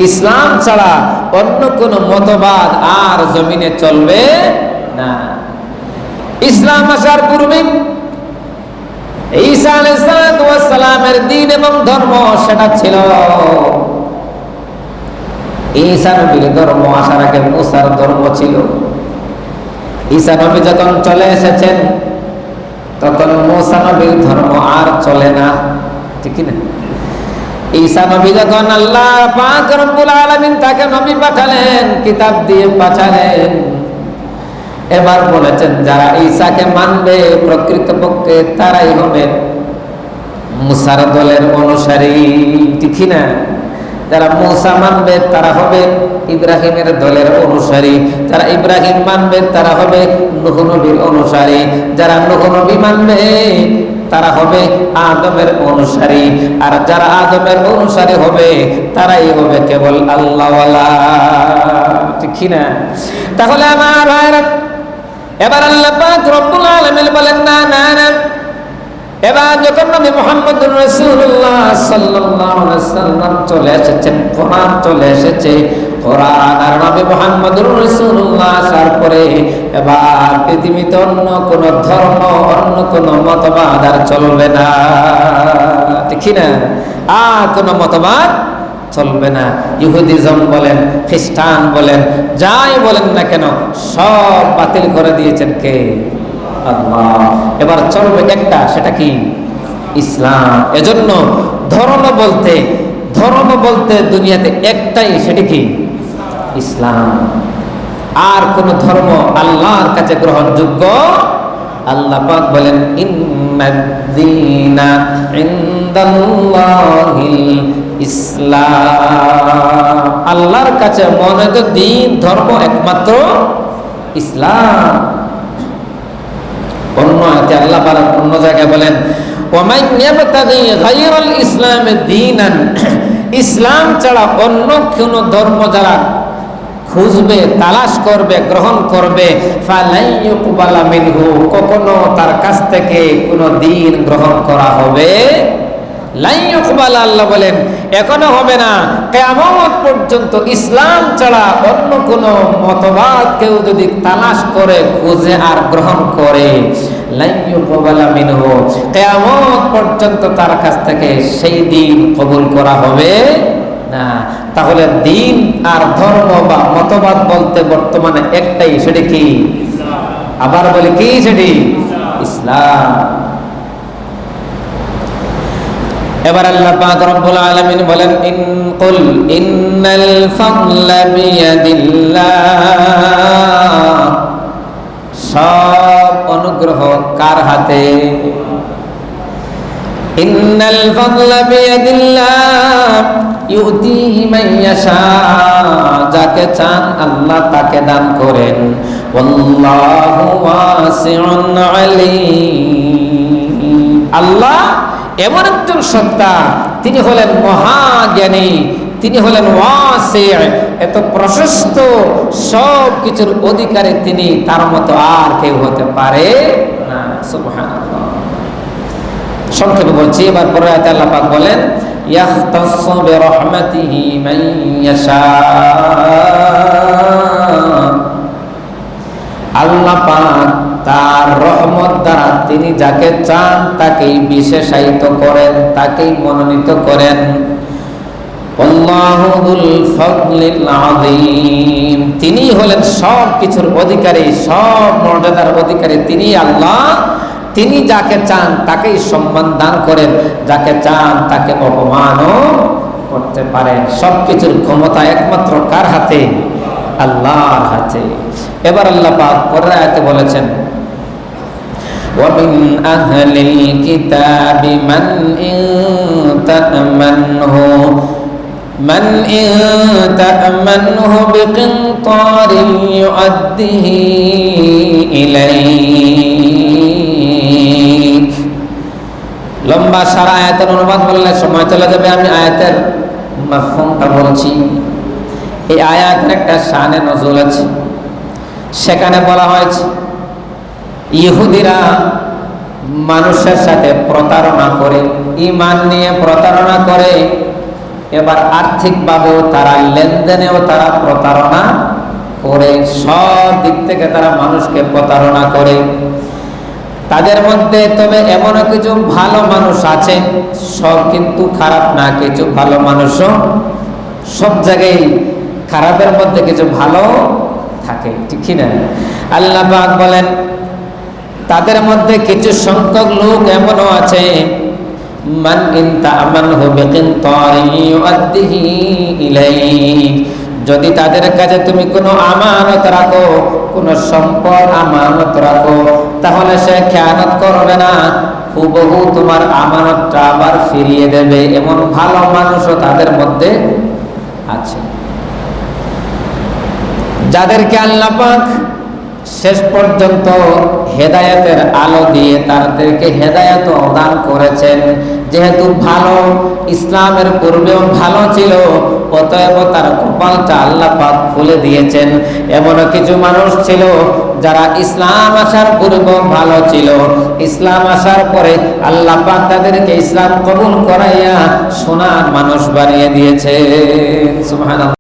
ইসলাম ছাড়া অন্য কোন মতবাদ আর জমিনে চলবে না। ইসলাম আসার পূর্বে ঈসা আলাইহিস সালামের দ্বীন এবং ধর্ম সেটা ছিল ঈসা নবীর ধর্ম আসার আগে মুসার ধর্ম ছিল। ঈসা নবী যখন চলে এসেছেন তখন মুসা নবীর ধর্ম আর চলে না, ঠিক না? ঈসা নবী যখন আল্লাহ পাক রব্বুল আলামিন তাকে নবী পাঠালেন, কিতাব দিয়ে পাঠালেন, এবার বলেছেন যারা ঈসাকে মানবে প্রকৃতপক্ষে তারাই হবে মুসার দলের অনুসারী, ঠিক না? যারা মুসা মানবে তারা হবে ইব্রাহিমের দলের অনুসারী, যারা ইব্রাহিম মানবে তারা হবে নূহ নবীর অনুসারী, যারা নূহ নবী মানবে তারা হবে আদমের অনুসারী, আর যারা আদমের অনুসারী হবে তারাই হবে কেবল আল্লাহওয়ালা, ঠিক না? তাহলে আমার ভাইরা, এবার আল্লাহ পাক রব্বুল আলামিন বলেন না না না, এবার যখন নবী মুহাম্মদুর রাসূলুল্লাহ সাল্লাল্লাহু আলাইহি ওয়াসাল্লাম চলে এসেছেন, কোরআন চলে এসেছে, কোরআন আর নবী মুহাম্মদুর রাসূলুল্লাহ আসার পরে এবার পৃথিবীতে অন্য কোন ধর্ম, অন্য কোন মতবাদ আর চলবে না, ঠিক না? আর কোন মতবাদ চলবে না। ইহুদিজম বলেন, খ্রিস্টান বলেন, যাই বলেন না কেন সব বাতিল করে দিয়েছেন কে? আল্লাহ। এবার চলবে একটা, সেটা কি? ইসলাম। এজন্য ধর্ম বলতে দুনিয়াতে একটাই, সেটা কি? ইসলাম। আর কোন ধর্ম আল্লাহর কাছে গ্রহণযোগ্য। আল্লাহ পাক বলেন ইন্নাদ-দীনা ইনদাল্লাহিল ইসলাম, আল্লাহর কাছে মনোনীত দ্বীন ধর্ম একমাত্র ইসলাম। অন্য আয়াতে আল্লাহ পাক অন্য জায়গায় বলেন ওয়ামান ইয়াবতাগি গায়রাল ইসলামি দীনান, ইসলাম ছাড়া অন্য কোন ধর্ম যারা খুঁজবে, তালাশ করবে, গ্রহণ করবে, ফালাই ইউকবালা মিনহু, কখনো তার কাছ থেকে কোন দ্বীন গ্রহণ করা হবে লাই ইউকবালা, আল্লাহ বলেন এখনো হবে না, কিয়ামত পর্যন্ত ইসলাম ছাড়া অন্য কোন মতবাদ কেউ যদি তালাশ করে, খুঁজে আর গ্রহণ করে, লাই ইউকবালা মিনহু, কিয়ামত পর্যন্ত তার কাছ থেকে সেই দ্বীন কবুল করা হবে না। তাহলে দ্বীন আর ধর্ম বা মতবাদ বলতে বর্তমানে একটাই, সেটা কি? আবার বলি কি? সেটি ইসলাম। এবার আল্লাহ পাক রব্বুল আলামিন বলেন কুল ইন্নাল ফাদলা বিয়াদিল্লাহ, সব অনুগ্রহ কার হাতে? ইন্নাল ফাদলা বিয়াদিল্লাহ ইউতিহি মান ইয়াশা, যাকে চান আল্লাহ তাকে দান করেন। ওয়াল্লাহু ওয়াসিউন আলীম, আল্লাহ এমন একজন সত্তা, তিনি হলেন মহাজ্ঞানী, তিনি হলেন ওয়াসি', এত প্রশস্ত, সব কিছুর অধিকারী তিনি, তার মতো আর কেউ হতে পারে না। সুবহানাল্লাহ। সংক্ষেপে বলছি, এবার পরে আয়াতে আল্লাহ পাক বলেন ইয়াখতাসসু বিরহমাতিহি মান ইয়াশা, আল্লাহ পাক তার রহমত দ্বারা তিনি যাকে চান তাকেই বিশেষায়িত করেন, তাকেই মনোনীত করেন। আল্লাহু যুল ফাদলিল আযীম, তিনি হলেন সব কিছুর অধিকারী, সব মর্যাদার অধিকারী তিনি আল্লাহ। তিনি যাকে চান তাকেই সম্মান দান করেন, যাকে চান তাকে অপমানও করতে পারেন। সবকিছুর ক্ষমতা একমাত্র কার হাতে? আল্লাহর হাতে। এবার আল্লাহ পাক পরের আয়াতে বলেছেন ওয়া মিন আহলিল কিতাবি মান ইন তা'মানহু বিকিনতারিন ইউআদ্দিহি ইলাইক। লম্বা সারা আয়াতের অনুবাদ বললে সময় চলে যাবে, আমি আয়াতের মাফহুমটা বলছি। এই আয়াতের একটা শানে নজুল আছে, সেখানে বলা হয়েছে ইহুদিরা মানুষের সাথে প্রতারণা করে, ঈমান নিয়ে প্রতারণা করে, এবার আর্থিকভাবেও তারা, লেনদেনেও তারা প্রতারণা করে, সব দিক থেকে তারা মানুষকে প্রতারণা করে। তাদের মধ্যে তবে এমনও কিছু ভালো মানুষ আছে, সব কিন্তু খারাপ না, কিছু ভালো মানুষও, সব জায়গায় খারাপের মধ্যে কিছু ভালো থাকে, ঠিক কি না? আল্লাহ পাক বলেন তাদের মধ্যে কিছু সংখ্যক লোক এমনও আছে, মান ইন তা'মানহু বিকিনতারিন ইউআদ্দিহি ইলাইক, যদি তাদের কাছে তুমি কোনো আমানত রাখো, কোনো সম্পদ আমানত রাখো, তাহলে সে খেয়ানত করবে না, হুবহু তোমার আমানতটা আবার ফিরিয়ে দেবে। এমন ভালো মানুষও তাদের মধ্যে আছে, যাদেরকে আল্লাহ পাক শেষ পর্যন্ত হেদায়েতের আলো দিয়ে তাদেরকে হেদায়েত দান করেছেন। যেহেতু ভালো, ইসলামের পূর্বেও ভালো ছিল, অতএব তার কপালটা আল্লাহ পাক খুলে দিয়েছেন। এমনও কিছু মানুষ ছিল যারা ইসলাম আসার পূর্বেও ভালো ছিল, ইসলাম আসার পরে আল্লাহ পাক তাদেরকে ইসলাম কবুল করাইয়া সোনার মানুষ বানিয়ে দিয়েছে। সুবহানাল্লাহ।